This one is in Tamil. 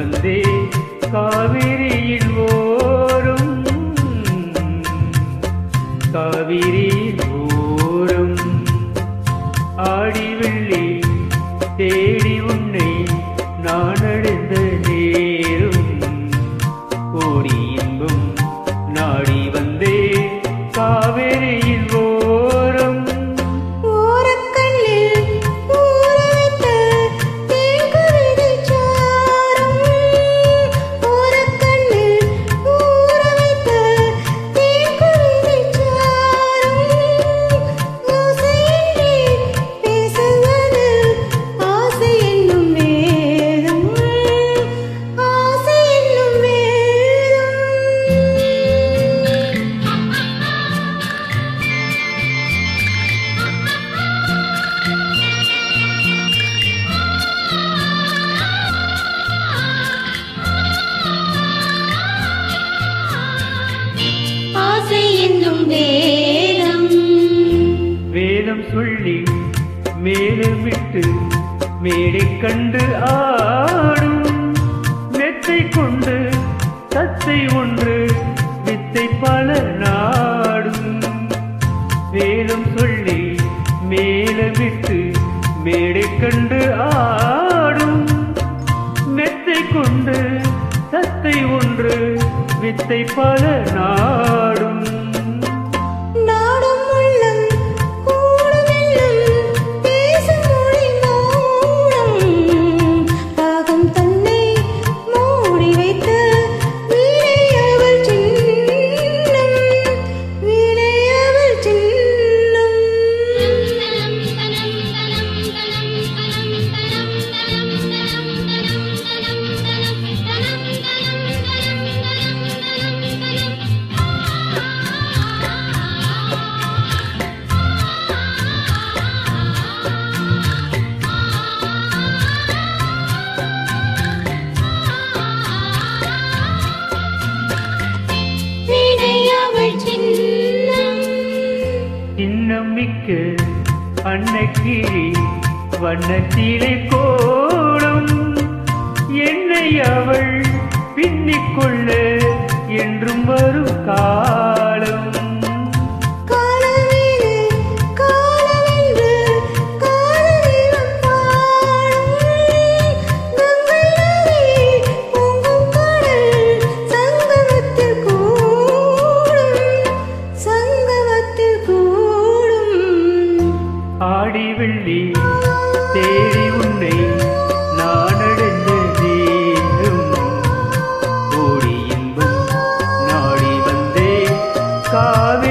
வந்தே காவிரியில் ஓரும் காவிரியில் ஓரும் ஆடி வெள்ளி தேடி உன்னை நான் அடைந்த நேரும் கோடி இன்பம் நாடி வந்தே காவிரியில் ஓரம் வேதம் சொல்லி மேலுமிட்டு மேடை கண்டு ஆடும் மெத்தை கொண்டு தத்தை ஒன்று வித்தை பல நாடும் வேதம் சொல்லி மேலுமிட்டு மேடை கண்டு ஆடும் மெத்தை கொண்டு தத்தை ஒன்று வித்தை பல நாடும் மிக்க அன்னக்கிளி வண்ணத்திலே கோடும் என்னை அவள் பின்னிக்கொள்ள என்றும் வரும் காலம் ஆடி வெள்ளி தேடி உன்னை நான் அடைந்த நேரம் கோடி இன்பம் நாடி வந்தே காவிரி